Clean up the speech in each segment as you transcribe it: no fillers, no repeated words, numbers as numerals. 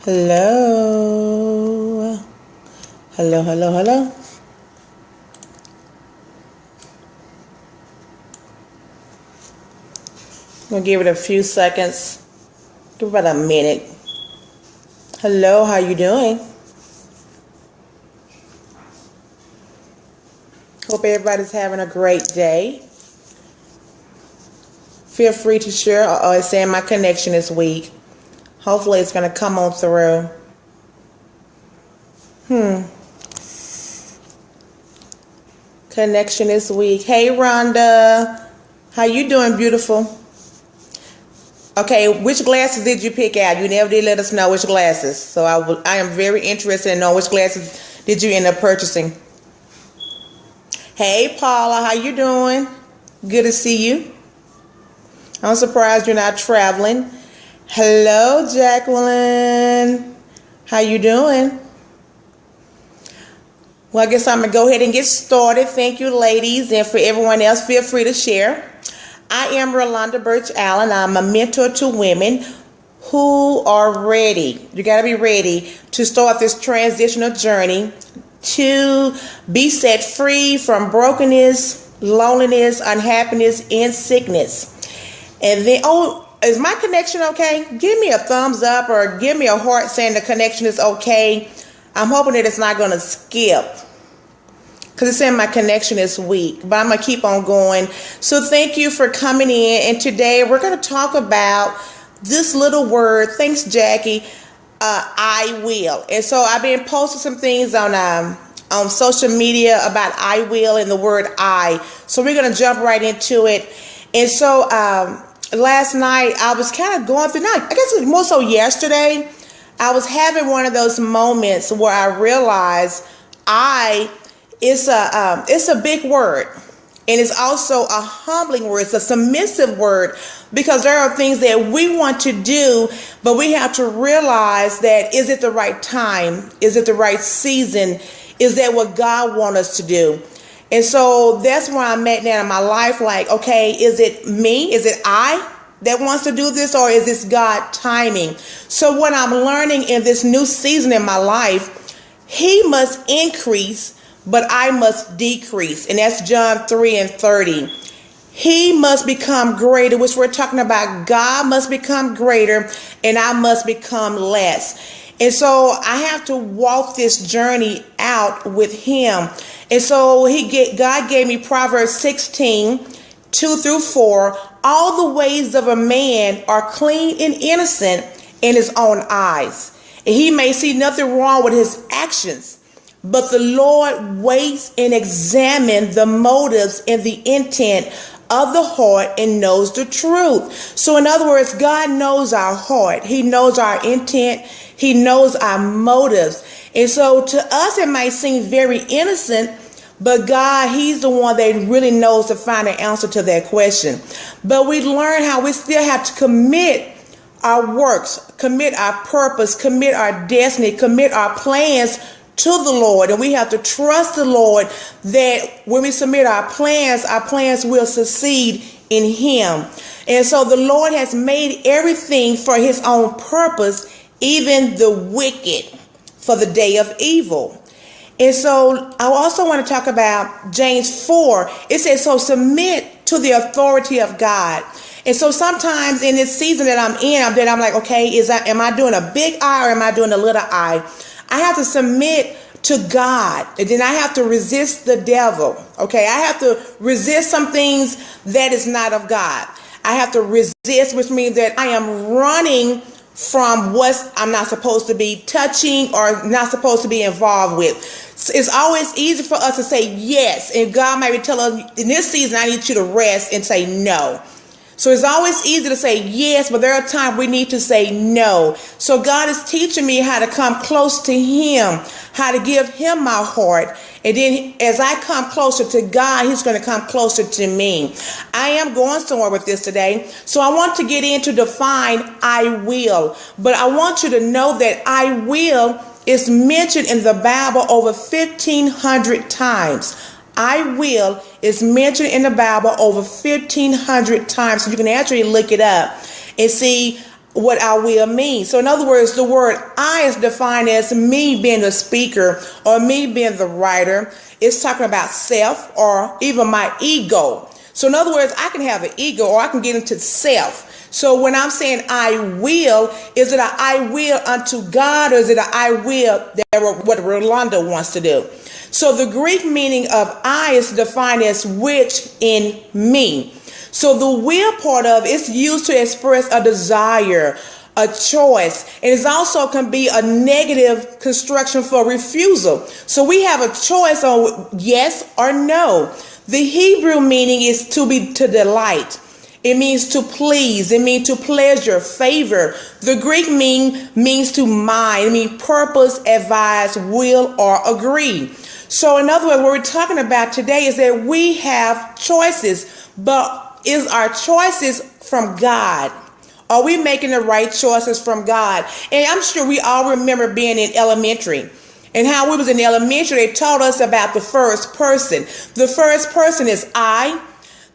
Hello. Hello, hello, hello. I'm going to give it a few seconds. Give it about a minute. Hello, how you doing? Hope everybody's having a great day. Feel free to share. It's saying my connection is weak. Hopefully it's going to come on through. Connection is weak. Hey, Rhonda. How you doing, beautiful? Okay, which glasses did you pick out? You never did let us know which glasses. So I am very interested in knowing which glasses did you end up purchasing. Hey, Paula. How you doing? Good to see you. I'm surprised you're not traveling. Hello, Jacqueline. How you doing? Well, I guess I'm going to go ahead and get started. Thank you, ladies. And for everyone else, feel free to share. I am Rolanda Birch Allen. I'm a mentor to women who are ready. You got to be ready to start this transitional journey to be set free from brokenness, loneliness, unhappiness, and sickness. And then, is my connection okay? Give me a thumbs up or give me a heart saying the connection is okay. I'm hoping that it's not going to skip because it's saying my connection is weak, but I'm going to keep on going. So thank you for coming in. And today we're going to talk about this little word. Thanks, Jackie. I will. And so I've been posting some things on social media about I will and the word I. So we're going to jump right into it. And so last night I was kind of going through, I guess it was more so yesterday, I was having one of those moments where I realized it's a big word, and it's also a humbling word. It's a submissive word because there are things that we want to do, but we have to realize that, is it the right time? Is it the right season? Is that what God wants us to do? And so that's where I'm at now in my life. Like, okay, is it me? Is it I that wants to do this, or is this God timing? So what I'm learning in this new season in my life, He must increase, but I must decrease. And that's John 3:30. He must become greater, which we're talking about. God must become greater and I must become less. And so I have to walk this journey out with Him. And so God gave me Proverbs 16:2-4. All the ways of a man are clean and innocent in his own eyes, and he may see nothing wrong with his actions. But the Lord weighs and examines the motives and the intent of the heart and knows the truth. So in other words, God knows our heart. He knows our intent. He knows our motives. And so to us, it might seem very innocent, but God, He's the one that really knows to find an answer to that question. But we learn how we still have to commit our works, commit our purpose, commit our destiny, commit our plans to the Lord. And we have to trust the Lord that when we submit our plans will succeed in Him. And so the Lord has made everything for His own purpose, even the wicked for the day of evil. And so I also want to talk about James 4. It says, so submit to the authority of God. And so sometimes in this season that I'm in, I'm like, okay, am I doing a big I or am I doing a little I? I have to submit to God, and then I have to resist the devil. Okay, I have to resist some things that is not of God. I have to resist, which means that I am running from what I'm not supposed to be touching or not supposed to be involved with. It's always easy for us to say yes, and God might be telling us, in this season, I need you to rest and say no. So it's always easy to say yes, but there are times we need to say no. So God is teaching me how to come close to Him, how to give Him my heart. And then as I come closer to God, He's going to come closer to me. I am going somewhere with this today. So I want to get into define I will. But I want you to know that I will is mentioned in the Bible over 1,500 times. I will is mentioned in the Bible over 1,500 times. So you can actually look it up and see what I will means. So in other words, the word I is defined as me being the speaker or me being the writer. It's talking about self or even my ego. So in other words, I can have an ego or I can get into self. So when I'm saying I will, is it a I will unto God, or is it a I will that what Rolanda wants to do? So the Greek meaning of I is defined as which in me. So the will part of it's used to express a desire, a choice, and it also can be a negative construction for refusal. So we have a choice on yes or no. The Hebrew meaning is to delight. It means to please. It means to pleasure, favor. The Greek means to mind. It means purpose, advise, will, or agree. So in other words, what we're talking about today is that we have choices, but is our choices from God? Are we making the right choices from God? And I'm sure we all remember being in elementary and how we was in elementary. They taught us about the first person. The first person is I.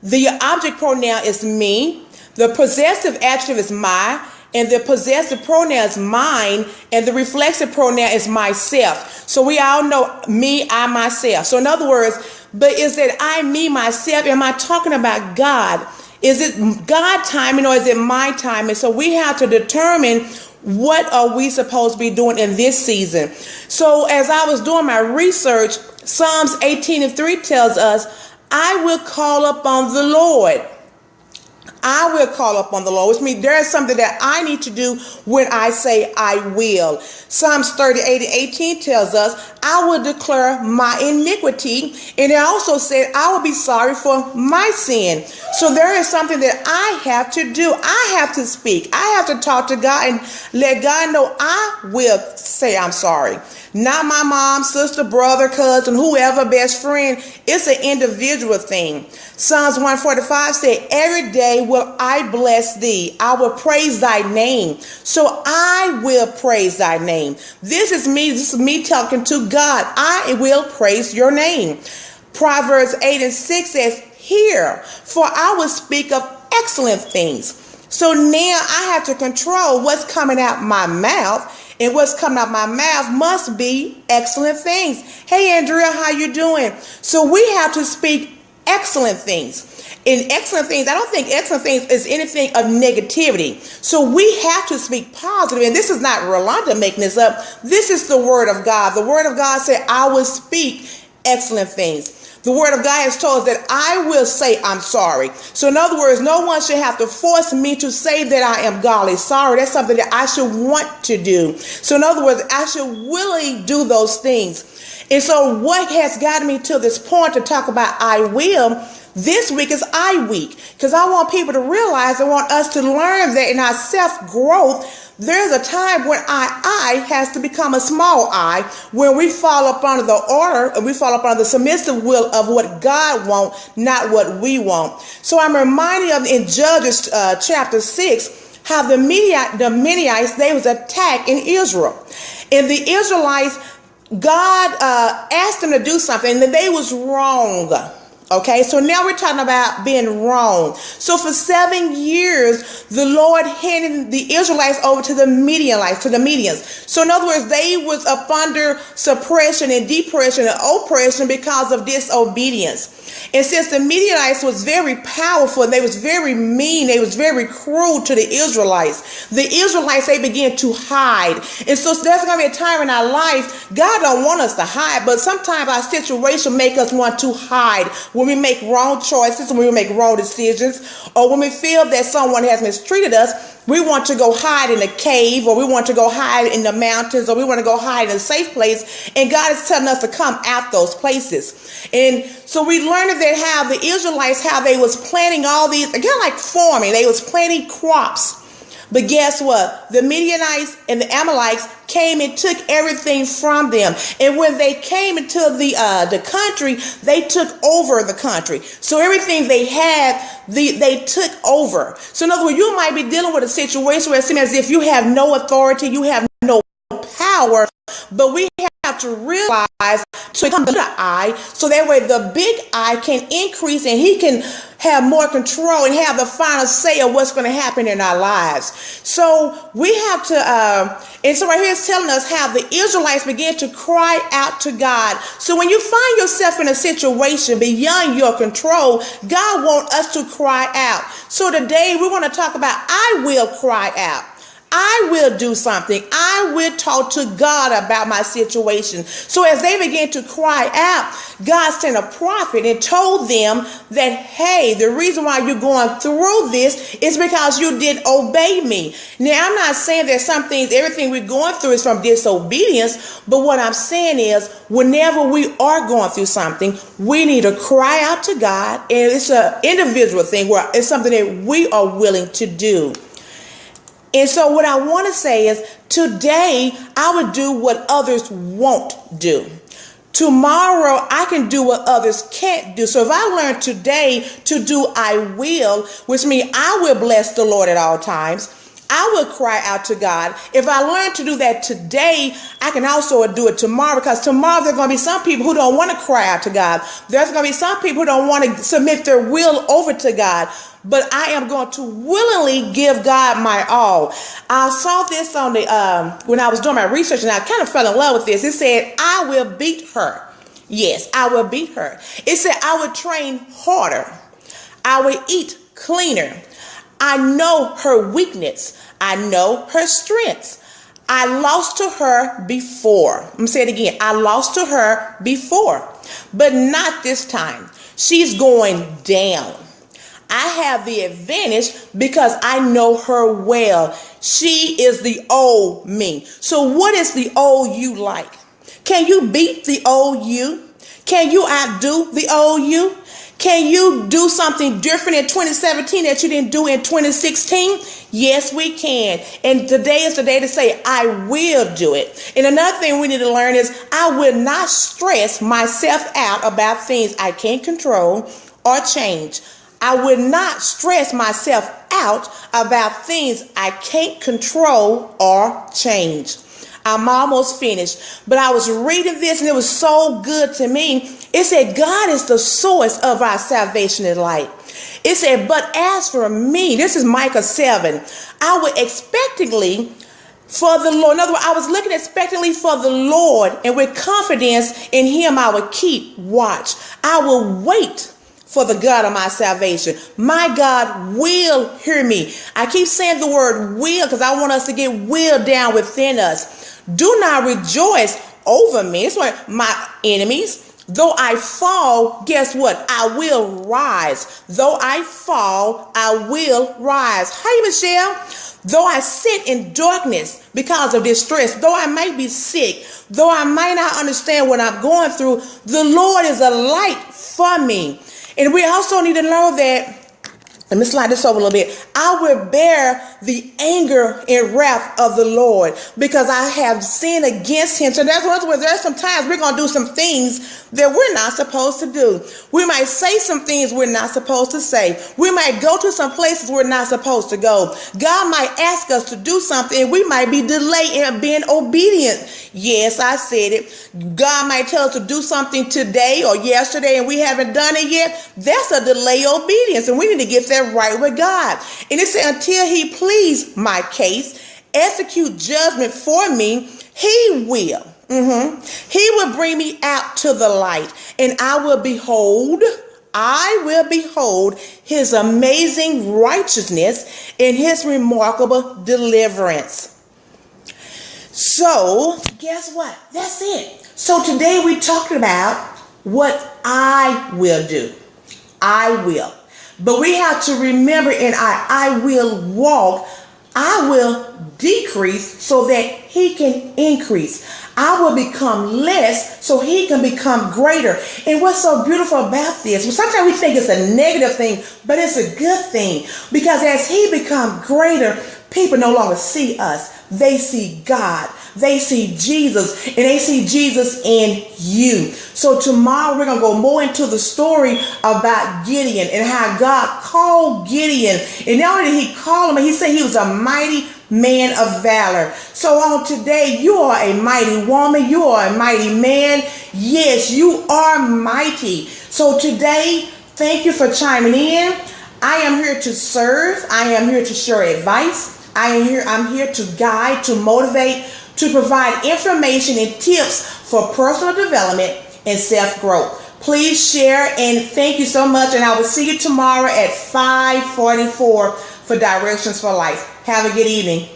The object pronoun is me. The possessive adjective is my. And the possessive pronoun is mine. And the reflexive pronoun is myself. So we all know me, I, myself. So in other words, but is it I, me, myself? Am I talking about God? Is it God timing or is it my timing? So we have to determine what are we supposed to be doing in this season. So as I was doing my research, Psalms 18:3 tells us, I will call upon the Lord. I will call upon the Lord, which means there is something that I need to do when I say I will. Psalms 38:18 tells us, I will declare my iniquity. And it also said, I will be sorry for my sin. So there is something that I have to do. I have to speak. I have to talk to God and let God know I will say I'm sorry. Not my mom, sister, brother, cousin, whoever, best friend. It's an individual thing. Psalms 145 said, every day will I bless thee. I will praise thy name. So I will praise thy name. This is me talking to God. I will praise your name. Proverbs 8:6 says, hear, for I will speak of excellent things. So now I have to control what's coming out my mouth. And what's coming out my mouth must be excellent things. Hey, Andrea, how you doing? So we have to speak excellent things. And excellent things, I don't think excellent things is anything of negativity. So we have to speak positive. And this is not Rolanda making this up. This is the word of God. The word of God said, I will speak excellent things. The word of God has told us that I will say I'm sorry. So in other words, no one should have to force me to say that I am godly sorry. That's something that I should want to do. So in other words, I should willingly do those things. And so what has gotten me to this point to talk about I will this week is I week, because I want people to realize, I want us to learn that in our self-growth, there's a time when I has to become a small I, when we fall up under the order and we fall up under the submissive will of what God wants, not what we want. So I'm reminded of in Judges chapter 6, how the Midianites, they was attacked in Israel. And the Israelites, God asked them to do something and they was wrong. Okay, so now we're talking about being wrong. So for 7 years, the Lord handed the Israelites over to the Midianites, to the Midians. So in other words, they was up under suppression and depression and oppression because of disobedience. And since the Midianites was very powerful, they was very mean, they was very cruel to the Israelites. The Israelites, they began to hide. And so there's going to be a time in our life, God don't want us to hide, but sometimes our situation make us want to hide. When we make wrong choices, when we make wrong decisions, or when we feel that someone has mistreated us, we want to go hide in a cave, or we want to go hide in the mountains, or we want to go hide in a safe place. And God is telling us to come out those places. And so we learned that how the Israelites, how they was planting all these, again, like farming, they was planting crops. But guess what? The Midianites and the Amalekites came and took everything from them. And when they came into the country, they took over the country. So everything they had, they took over. So in other words, you might be dealing with a situation where it seems as if you have no authority, you have no power, but we have have to realize to become the eye, so that way the big eye can increase and he can have more control and have the final say of what's going to happen in our lives. So we have to, and so right here it's telling us how the Israelites began to cry out to God. So when you find yourself in a situation beyond your control, God wants us to cry out. So today we want to talk about, I will cry out. I will do something. I will talk to God about my situation. So as they began to cry out, God sent a prophet and told them that, hey, the reason why you're going through this is because you didn't obey me. Now, I'm not saying that some things, everything we're going through is from disobedience, but what I'm saying is whenever we are going through something, we need to cry out to God, and it's an individual thing where it's something that we are willing to do. And so what I want to say is today I would do what others won't do. Tomorrow I can do what others can't do. So if I learn today to do I will, which means I will bless the Lord at all times, I will cry out to God. If I learn to do that today, I can also do it tomorrow, because tomorrow there are going to be some people who don't want to cry out to God. There's going to be some people who don't want to submit their will over to God. But I am going to willingly give God my all. I saw this on the when I was doing my research, and I kind of fell in love with this. It said, I will beat her. Yes, I will beat her. It said, I will train harder. I will eat cleaner. I know her weakness. I know her strengths. I lost to her before. I'm going to say it again. I lost to her before, but not this time. She's going down. I have the advantage because I know her well. She is the old me. So what is the old you like? Can you beat the old you? Can you outdo the old you? Can you do something different in 2017 that you didn't do in 2016? Yes, we can. And today is the day to say, I will do it. And another thing we need to learn is I will not stress myself out about things I can't control or change. I will not stress myself out about things I can't control or change. I'm almost finished, but I was reading this and it was so good to me. It said, God is the source of our salvation in life. It said, but as for me, this is Micah 7, I would expectantly for the Lord. In other words, I was looking expectantly for the Lord, and with confidence in him, I would keep watch. I will wait for the God of my salvation. My God will hear me. I keep saying the word will because I want us to get will down within us. Do not rejoice over me. It's like my enemies. Though I fall, guess what? I will rise. Though I fall, I will rise. Hey, Michelle. Though I sit in darkness because of distress, though I might be sick, though I might not understand what I'm going through, the Lord is a light for me. And we also need to know that, let me slide this over a little bit, I will bear the anger and wrath of the Lord because I have sinned against him. So that's where there's some times we're going to do some things that we're not supposed to do. We might say some things we're not supposed to say. We might go to some places we're not supposed to go. God might ask us to do something and we might be delayed in being obedient. Yes, I said it. God might tell us to do something today or yesterday and we haven't done it yet. That's a delay obedience, and we need to get that right with God. And it said, until he please my case, execute judgment for me, he will. He will bring me out to the light, and I will behold his amazing righteousness and his remarkable deliverance. So guess what? That's it. So today we talked about what I will do. I will. But we have to remember in I will walk, I will decrease so that he can increase. I will become less so he can become greater. And what's so beautiful about this, well, sometimes we think it's a negative thing, but it's a good thing, because as he becomes greater, people no longer see us. They see God. They see Jesus, and they see Jesus in you. So tomorrow we're going to go more into the story about Gideon and how God called Gideon. And not only did he call him, he said he was a mighty man of valor. So on today, you are a mighty woman. You are a mighty man. Yes, you are mighty. So today, thank you for chiming in. I am here to serve. I am here to share advice. I'm here to guide, to motivate, to provide information and tips for personal development and self-growth. Please share, and thank you so much. And I will see you tomorrow at 5:44 for Directions for Life. Have a good evening.